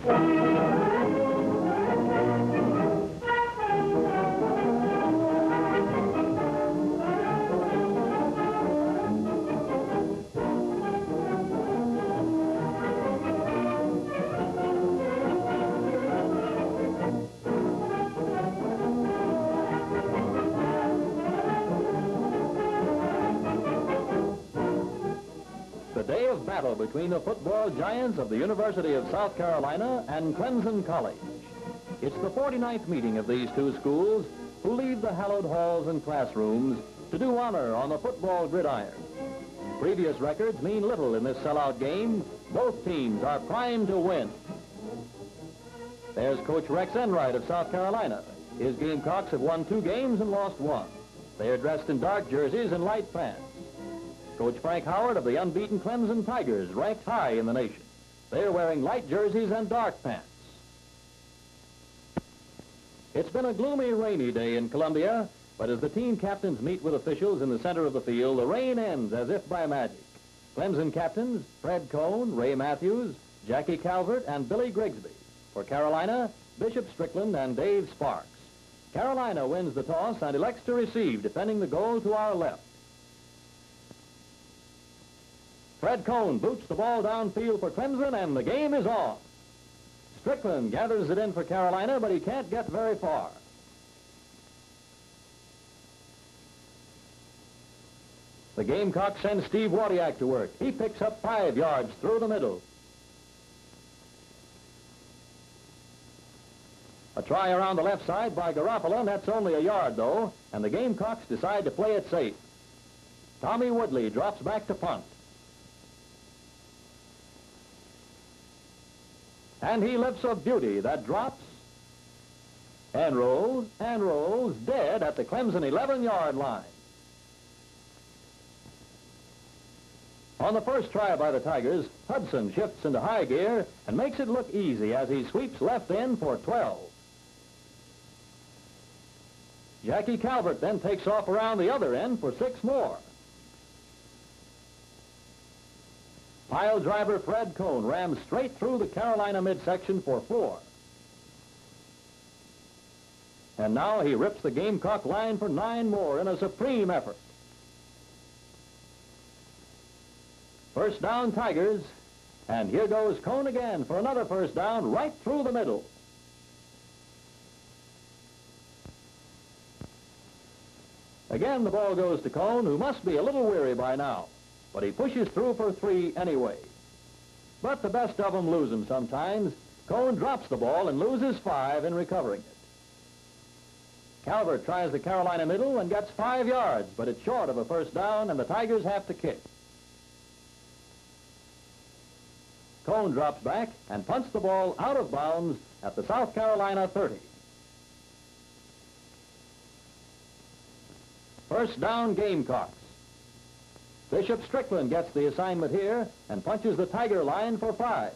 The day of battle between the football giants of the University of South Carolina and Clemson College. It's the 49th meeting of these two schools who leave the hallowed halls and classrooms to do honor on the football gridiron. Previous records mean little in this sellout game. Both teams are primed to win. There's Coach Rex Enright of South Carolina. His Gamecocks have won 2 games and lost 1. They are dressed in dark jerseys and light pants. Coach Frank Howard of the unbeaten Clemson Tigers, ranked high in the nation. They're wearing light jerseys and dark pants. It's been a gloomy, rainy day in Columbia, but as the team captains meet with officials in the center of the field, the rain ends as if by magic. Clemson captains Fred Cohn, Ray Matthews, Jackie Calvert, and Billy Grigsby. For Carolina, Bishop Strickland and Dave Sparks. Carolina wins the toss and elects to receive, defending the goal to our left. Fred Cohn boots the ball downfield for Clemson, and the game is on. Strickland gathers it in for Carolina, but he can't get very far. The Gamecocks send Steve Wadiak to work. He picks up 5 yards through the middle. A try around the left side by Garoppolo, and that's only a yard, though, and the Gamecocks decide to play it safe. Tommy Woodley drops back to punt. And he lifts a beauty that drops and rolls dead at the Clemson 11-yard line. On the first try by the Tigers, Hudson shifts into high gear and makes it look easy as he sweeps left end for 12. Jackie Calvert then takes off around the other end for 6 more. Pile driver Fred Cohn rams straight through the Carolina midsection for 4. And now he rips the Gamecock line for 9 more in a supreme effort. First down, Tigers. And here goes Cohn again for another first down right through the middle. Again, the ball goes to Cohn, who must be a little weary by now. But he pushes through for 3 anyway. But the best of them lose them sometimes. Cohn drops the ball and loses 5 in recovering it. Calvert tries the Carolina middle and gets 5 yards, but it's short of a first down, and the Tigers have to kick. Cohn drops back and punts the ball out of bounds at the South Carolina 30. First down, Gamecocks. Bishop Strickland gets the assignment here and punches the Tiger line for 5.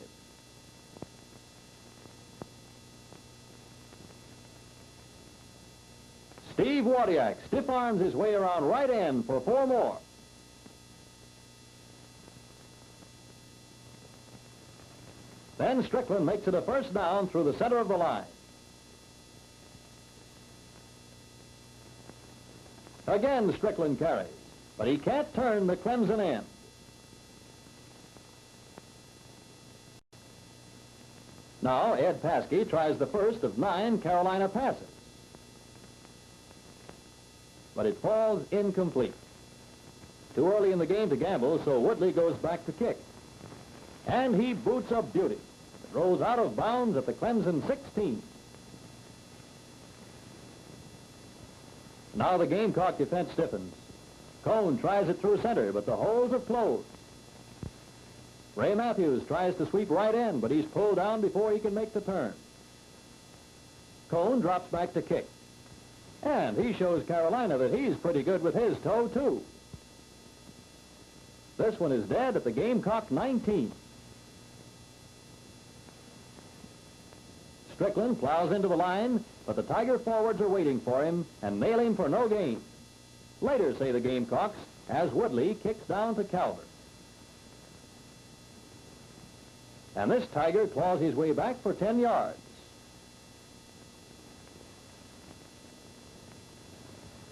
Steve Wadiak stiff arms his way around right end for 4 more. Then Strickland makes it a first down through the center of the line. Again, Strickland carries, but he can't turn the Clemson end. Now Ed Paskey tries the first of 9 Carolina passes, but it falls incomplete. Too early in the game to gamble, so Woodley goes back to kick. And he boots a beauty. It rolls out of bounds at the Clemson 16. Now the Gamecock defense stiffens. Cohn tries it through center, but the holes are closed. Ray Matthews tries to sweep right in, but he's pulled down before he can make the turn. Cohn drops back to kick. And he shows Carolina that he's pretty good with his toe, too. This one is dead at the Gamecock 19. Strickland plows into the line, but the Tiger forwards are waiting for him and nail him for no gain. Later, say the Gamecocks, as Woodley kicks down to Calvert. And this Tiger claws his way back for 10 yards.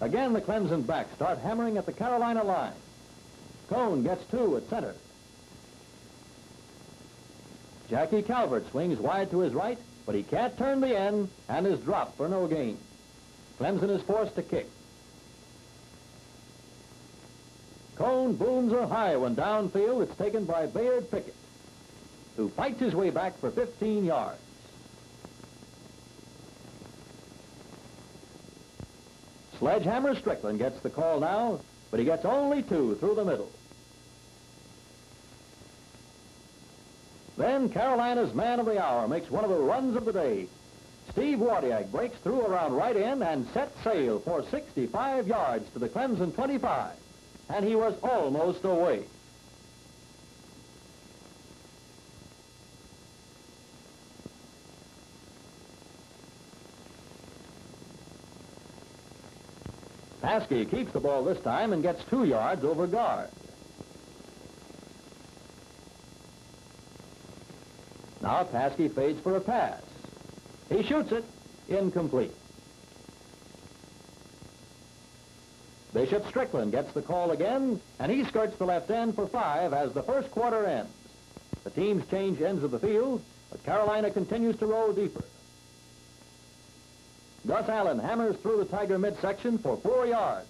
Again, the Clemson backs start hammering at the Carolina line. Cone gets 2 at center. Jackie Calvert swings wide to his right, but he can't turn the end and is dropped for no gain. Clemson is forced to kick. Cone booms a high one downfield. It's taken by Bayard Pickett, who fights his way back for 15 yards. Sledgehammer Strickland gets the call now, but he gets only 2 through the middle. Then Carolina's man of the hour makes one of the runs of the day. Steve Wardiak breaks through around right end and sets sail for 65 yards to the Clemson 25, and he was almost away. Paskey keeps the ball this time and gets 2 yards over guard. Now Paskey fades for a pass. He shoots it. Incomplete. Bishop Strickland gets the call again, and he skirts the left end for 5 as the first quarter ends. The teams change ends of the field, but Carolina continues to roll deeper. Gus Allen hammers through the Tiger midsection for 4 yards.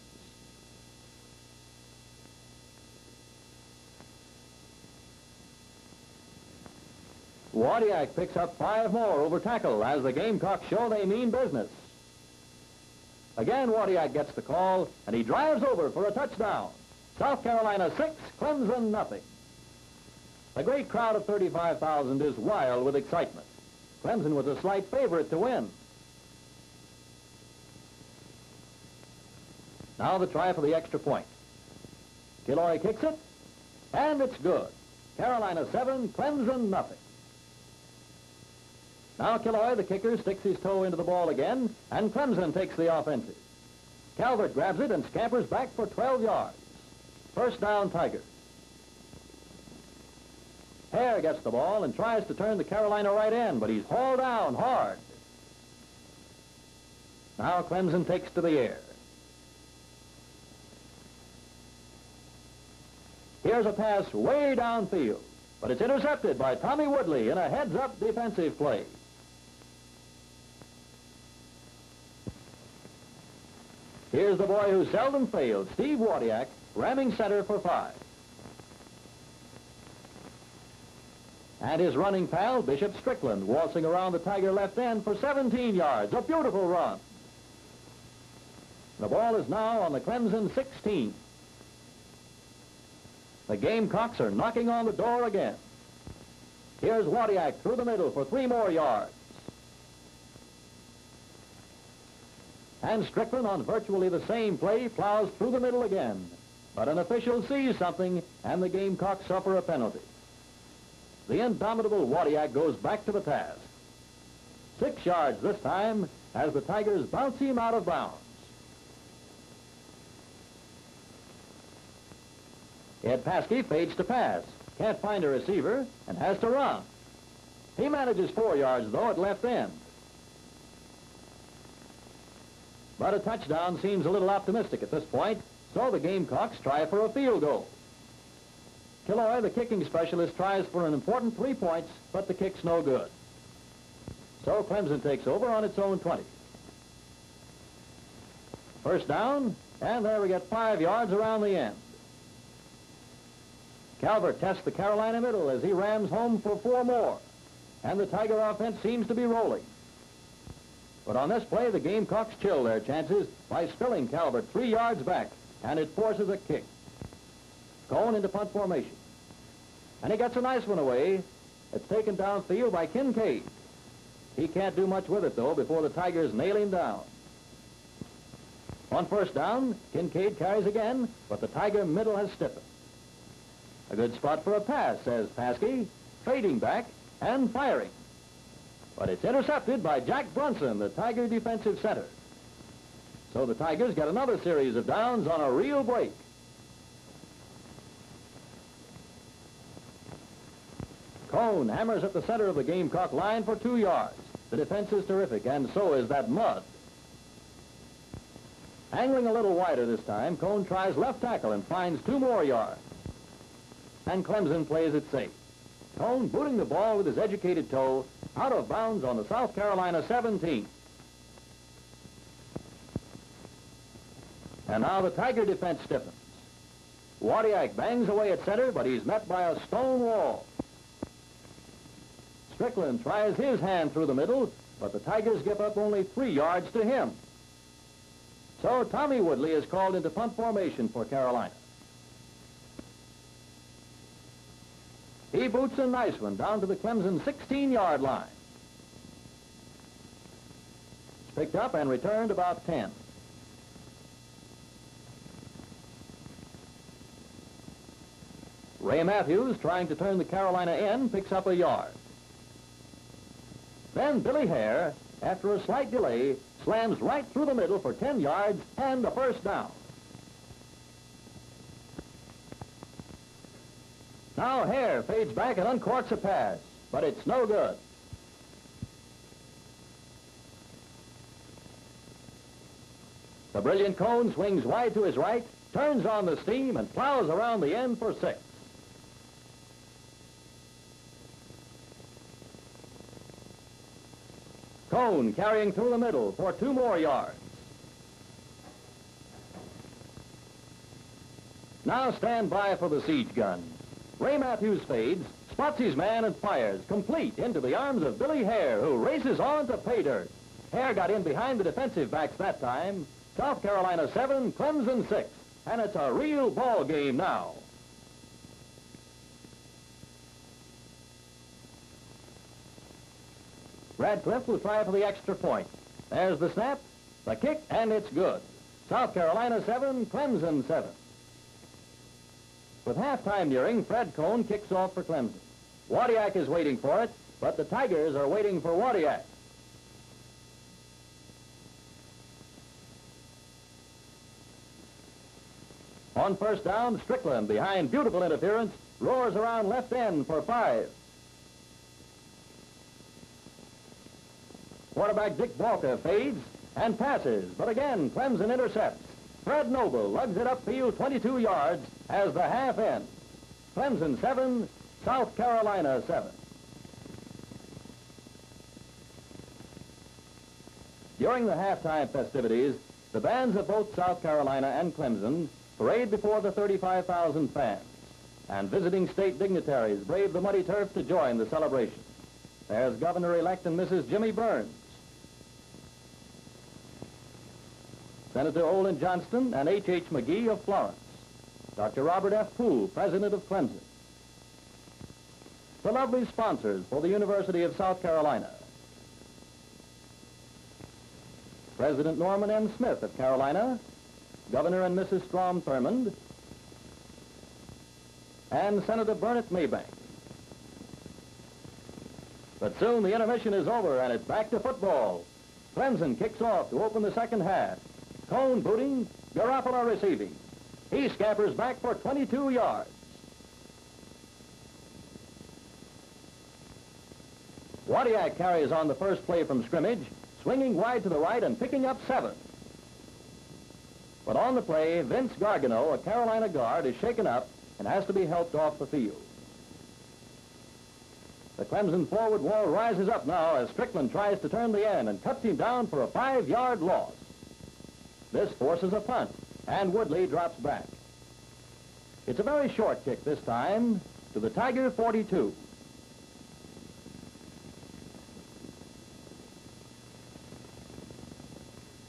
Wardiak picks up 5 more over tackle as the Gamecocks show they mean business. Again, Wardiak gets the call, and he drives over for a touchdown. South Carolina 6, Clemson nothing. The great crowd of 35,000 is wild with excitement. Clemson was a slight favorite to win. Now the try for the extra point. Killoy kicks it, and it's good. Carolina 7, Clemson nothing. Now Killoy, the kicker, sticks his toe into the ball again, and Clemson takes the offensive. Calvert grabs it and scampers back for 12 yards. First down, Tigers. Hare gets the ball and tries to turn the Carolina right end, but he's hauled down hard. Now Clemson takes to the air. Here's a pass way downfield, but it's intercepted by Tommy Woodley in a heads-up defensive play. Here's the boy who seldom fails, Steve Wardiak, ramming center for 5. And his running pal, Bishop Strickland, waltzing around the Tiger left end for 17 yards. A beautiful run. The ball is now on the Clemson 16. The Gamecocks are knocking on the door again. Here's Wardiak through the middle for 3 more yards. And Strickland, on virtually the same play, plows through the middle again. But an official sees something, and the Gamecocks suffer a penalty. The indomitable Wardiak goes back to the task. 6 yards this time as the Tigers bounce him out of bounds. Ed Paskey fades to pass. Can't find a receiver and has to run. He manages 4 yards, though, at left end. But a touchdown seems a little optimistic at this point, so the Gamecocks try for a field goal. Killoy, the kicking specialist, tries for an important 3 points, but the kick's no good. So Clemson takes over on its own 20. First down, and there we get 5 yards around the end. Calvert tests the Carolina middle as he rams home for 4 more, and the Tiger offense seems to be rolling. But on this play, the Gamecocks chill their chances by spilling Calvert 3 yards back, and it forces a kick. Cone into punt formation. And he gets a nice one away. It's taken downfield by Kincaid. He can't do much with it, though, before the Tigers nail him down. On first down, Kincaid carries again, but the Tiger middle has stiffened. A good spot for a pass, says Paskey, fading back and firing. But it's intercepted by Jack Brunson, the Tiger defensive center. So the Tigers get another series of downs on a real break. Cone hammers at the center of the Gamecock line for 2 yards. The defense is terrific, and so is that mud. Angling a little wider this time, Cone tries left tackle and finds 2 more yards. And Clemson plays it safe. Cone booting the ball with his educated toe out of bounds on the South Carolina 17. And now the Tiger defense stiffens. Wadiak bangs away at center, but he's met by a stone wall. Strickland tries his hand through the middle, but the Tigers give up only 3 yards to him. So Tommy Woodley is called into punt formation for Carolina. He boots a nice one down to the Clemson 16-yard line. It's picked up and returned about 10. Ray Matthews, trying to turn the Carolina end, picks up a yard. Then Billy Hare, after a slight delay, slams right through the middle for 10 yards and a first down. Now Hare fades back and uncorks a pass, but it's no good. The brilliant Cone swings wide to his right, turns on the steam, and plows around the end for 6. Cone carrying through the middle for 2 more yards. Now stand by for the siege gun. Ray Matthews fades, spots his man, and fires, complete into the arms of Billy Hare, who races on to pay dirt. Hare got in behind the defensive backs that time. South Carolina 7, Clemson 6, and it's a real ball game now. Radcliffe will try for the extra point. There's the snap, the kick, and it's good. South Carolina 7, Clemson 7. With halftime nearing, Fred Cone kicks off for Clemson. Wadiak is waiting for it, but the Tigers are waiting for Wadiak. On first down, Strickland, behind beautiful interference, roars around left end for 5. Quarterback Dick Balka fades and passes, but again, Clemson intercepts. Fred Noble lugs it upfield 22 yards as the half ends. Clemson 7, South Carolina 7. During the halftime festivities, the bands of both South Carolina and Clemson parade before the 35,000 fans, and visiting state dignitaries brave the muddy turf to join the celebration. There's Governor-elect and Mrs. Jimmy Burns, Senator Olin Johnston and H.H. McGee of Florence, Dr. Robert F. Poole, President of Clemson, the lovely sponsors for the University of South Carolina, President Norman M. Smith of Carolina, Governor and Mrs. Strom Thurmond, and Senator Burnett Maybank. But soon the intermission is over and it's back to football. Clemson kicks off to open the second half. Cone booting, Garoppolo receiving. He scampers back for 22 yards. Wadiak carries on the first play from scrimmage, swinging wide to the right and picking up 7. But on the play, Vince Gargano, a Carolina guard, is shaken up and has to be helped off the field. The Clemson forward wall rises up now as Strickland tries to turn the end and cuts him down for a 5-yard loss. This forces a punt, and Woodley drops back. It's a very short kick this time to the Tiger 42.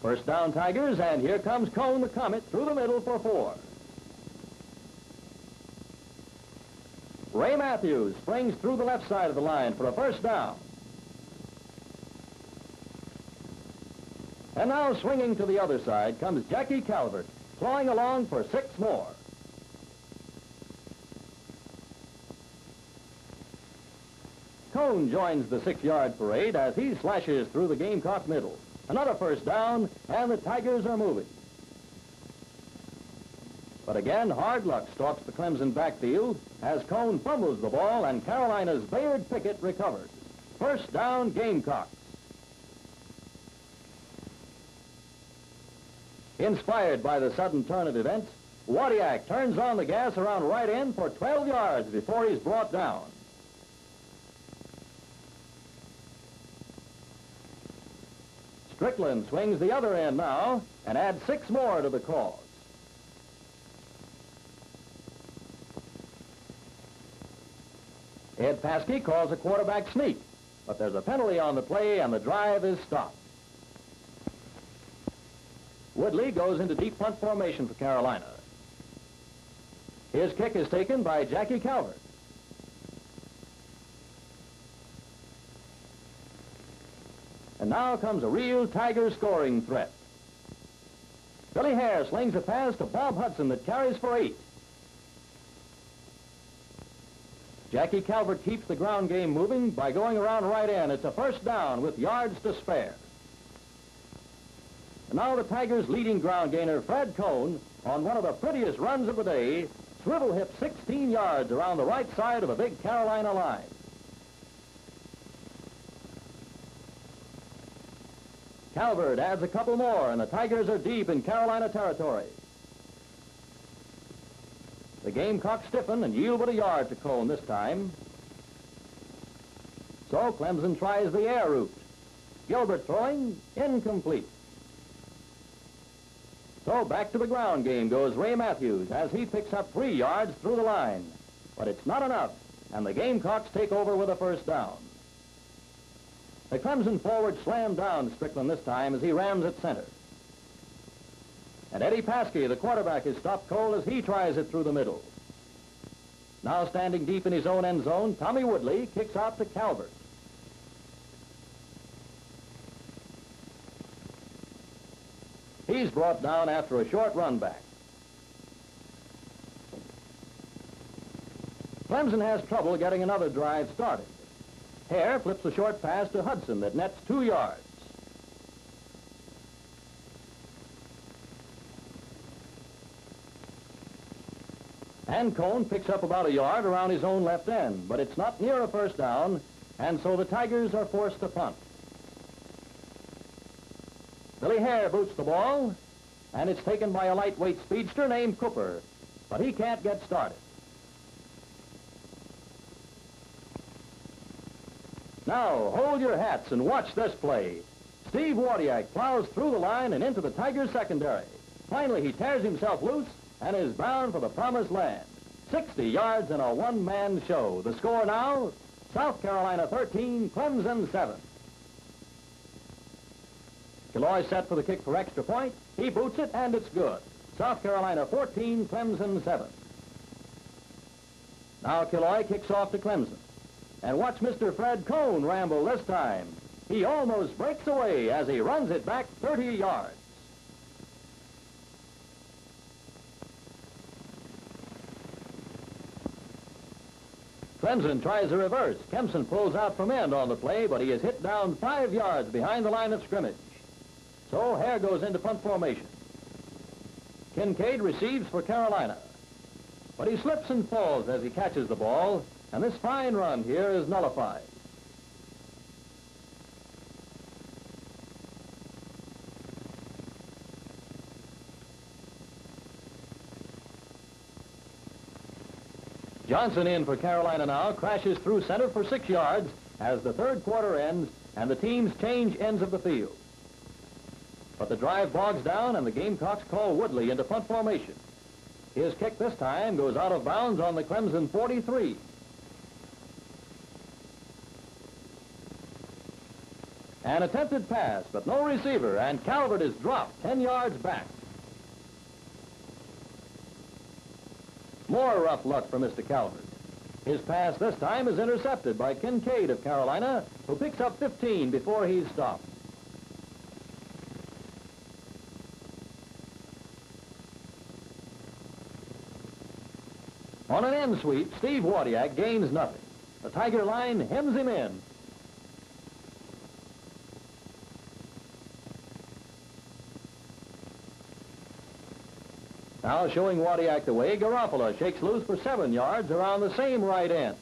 First down, Tigers, and here comes Cone the Comet through the middle for 4. Ray Matthews springs through the left side of the line for a first down. And now swinging to the other side comes Jackie Calvert, clawing along for 6 more. Cone joins the 6-yard parade as he slashes through the Gamecock middle. Another first down, and the Tigers are moving. But again, hard luck stalks the Clemson backfield as Cone fumbles the ball and Carolina's Bayard Pickett recovers. First down, Gamecocks. Inspired by the sudden turn of events, Wadiak turns on the gas around right end for 12 yards before he's brought down. Strickland swings the other end now and adds 6 more to the cause. Ed Paskey calls a quarterback sneak, but there's a penalty on the play and the drive is stopped. Woodley goes into deep punt formation for Carolina. His kick is taken by Jackie Calvert. And now comes a real Tiger scoring threat. Billy Hare slings a pass to Bob Hudson that carries for 8. Jackie Calvert keeps the ground game moving by going around right end. It's a first down with yards to spare. And now the Tigers' leading ground gainer, Fred Cone, on one of the prettiest runs of the day, swivel hip 16 yards around the right side of a big Carolina line. Calvert adds a couple more, and the Tigers are deep in Carolina territory. The Gamecocks stiffen and yield but a yard to Cone this time. So Clemson tries the air route. Gilbert throwing, incomplete. So back to the ground game goes Ray Matthews as he picks up 3 yards through the line. But it's not enough, and the Gamecocks take over with a first down. The Clemson forward slammed down Strickland this time as he rams at center. And Eddie Paskey, the quarterback, is stopped cold as he tries it through the middle. Now standing deep in his own end zone, Tommy Woodley kicks out to Calvert. He's brought down after a short run back. Clemson has trouble getting another drive started. Hare flips a short pass to Hudson that nets 2 yards. And Cone picks up about a yard around his own left end, but it's not near a first down, and so the Tigers are forced to punt. Billy Hare boots the ball, and it's taken by a lightweight speedster named Cooper, but he can't get started. Now, hold your hats and watch this play. Steve Wadiak plows through the line and into the Tigers' secondary. Finally, he tears himself loose and is bound for the promised land. 60 yards in a one-man show. The score now, South Carolina 13, Clemson 7. Killoy set for the kick for extra point. He boots it, and it's good. South Carolina 14, Clemson 7. Now Killoy kicks off to Clemson. And watch Mr. Fred Cone ramble this time. He almost breaks away as he runs it back 30 yards. Clemson tries a reverse. Kempson pulls out from end on the play, but he is hit down 5 yards behind the line of scrimmage. So Hare goes into punt formation. Kincaid receives for Carolina. But he slips and falls as he catches the ball, and this fine run here is nullified. Johnson in for Carolina now, crashes through center for 6 yards as the third quarter ends and the teams change ends of the field. But the drive bogs down and the Gamecocks call Woodley into punt formation. His kick this time goes out of bounds on the Clemson 43. An attempted pass, but no receiver, and Calvert is dropped 10 yards back. More rough luck for Mr. Calvert. His pass this time is intercepted by Kincaid of Carolina, who picks up 15 before he's stopped. On an end sweep, Steve Wadiak gains nothing. The Tiger line hems him in. Now showing Wadiak the way, Garofalo shakes loose for 7 yards around the same right end.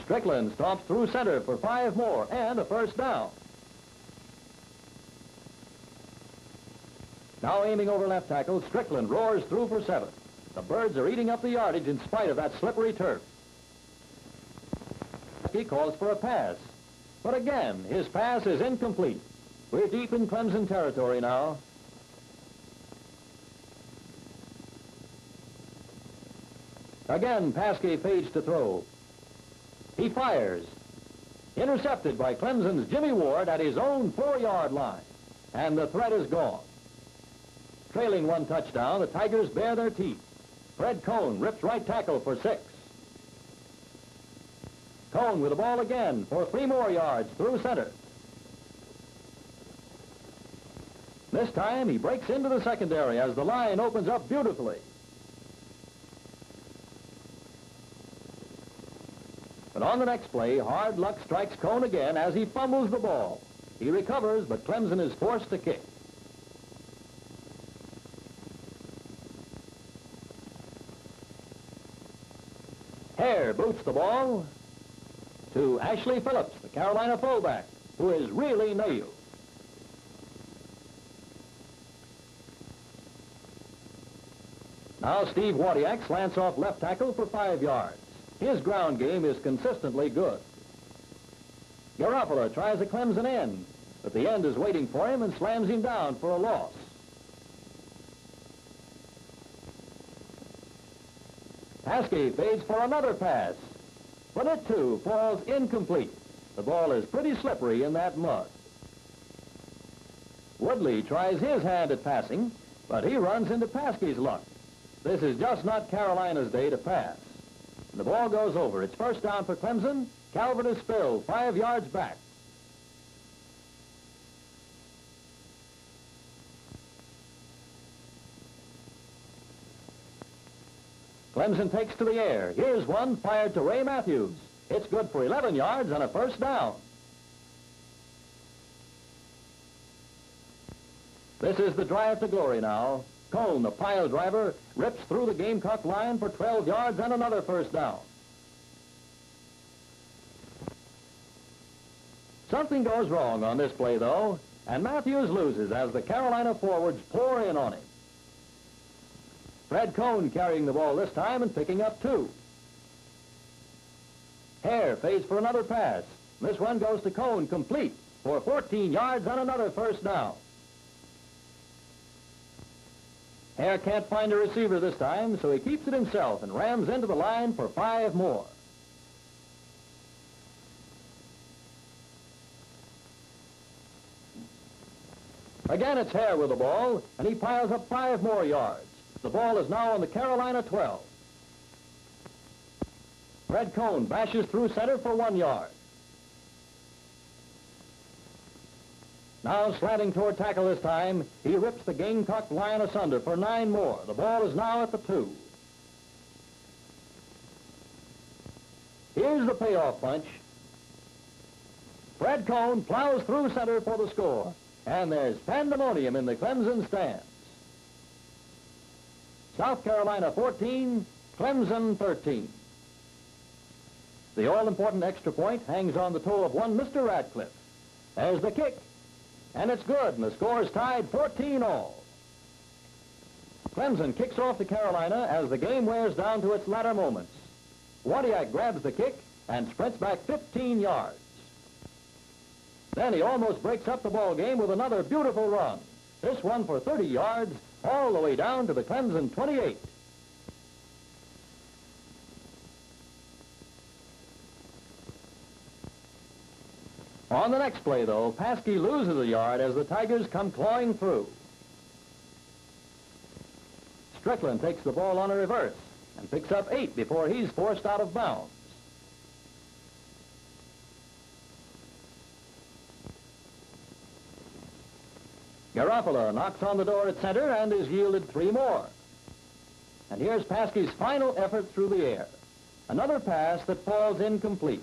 Strickland stomps through center for 5 more and a first down. Now aiming over left tackle, Strickland roars through for 7. The Birds are eating up the yardage in spite of that slippery turf. He calls for a pass, but again, his pass is incomplete. We're deep in Clemson territory now. Again, Paskey fades to throw. He fires. Intercepted by Clemson's Jimmy Ward at his own 4-yard line. And the threat is gone. Trailing 1 touchdown, the Tigers bare their teeth. Fred Cohn rips right tackle for 6. Cohn with the ball again for 3 more yards through center. This time he breaks into the secondary as the line opens up beautifully. But on the next play, hard luck strikes Cohn again as he fumbles the ball. He recovers, but Clemson is forced to kick. Hare boots the ball to Ashley Phillips, the Carolina fullback, who is really nailed. Now Steve Wadiak slants off left tackle for 5 yards. His ground game is consistently good. Garofalo tries a Clemson end, but the end is waiting for him and slams him down for a loss. Paskey fades for another pass, but it too falls incomplete. The ball is pretty slippery in that mud. Woodley tries his hand at passing, but he runs into Paskey's luck. This is just not Carolina's day to pass. The ball goes over. It's first down for Clemson. Calvert is spilled 5 yards back. Clemson takes to the air. Here's one fired to Ray Matthews. It's good for 11 yards and a first down. This is the drive to glory now. Cohn, the pile driver, rips through the Gamecock line for 12 yards and another first down. Something goes wrong on this play, though, and Matthews loses as the Carolina forwards pour in on him. Fred Cohn carrying the ball this time and picking up 2. Hare fades for another pass. This one goes to Cohn, complete for 14 yards and another first down. Hare can't find a receiver this time, so he keeps it himself and rams into the line for 5 more. Again, it's Hare with the ball, and he piles up 5 more yards. The ball is now on the Carolina 12. Fred Cohn bashes through center for 1 yard. Now slanting toward tackle this time, he rips the Gamecock line asunder for 9 more. The ball is now at the 2. Here's the payoff punch. Fred Cohn plows through center for the score. And there's pandemonium in the Clemson stands. South Carolina 14, Clemson 13. The all-important extra point hangs on the toe of one Mr. Radcliffe. There's the kick. And it's good, and the score is tied 14-all. Clemson kicks off to Carolina as the game wears down to its latter moments. Wadiak grabs the kick and sprints back 15 yards. Then he almost breaks up the ball game with another beautiful run. This one for 30 yards, all the way down to the Clemson 28. On the next play, though, Paskey loses a yard as the Tigers come clawing through. Strickland takes the ball on a reverse and picks up 8 before he's forced out of bounds. Garofalo knocks on the door at center and is yielded 3 more. And here's Paskey's final effort through the air. Another pass that falls incomplete.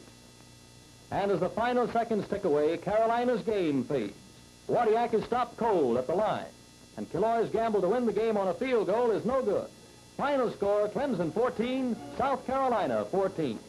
And as the final seconds tick away, Carolina's game fades. Wadiak is stopped cold at the line. And Killoy's gamble to win the game on a field goal is no good. Final score, Clemson 14, South Carolina 14.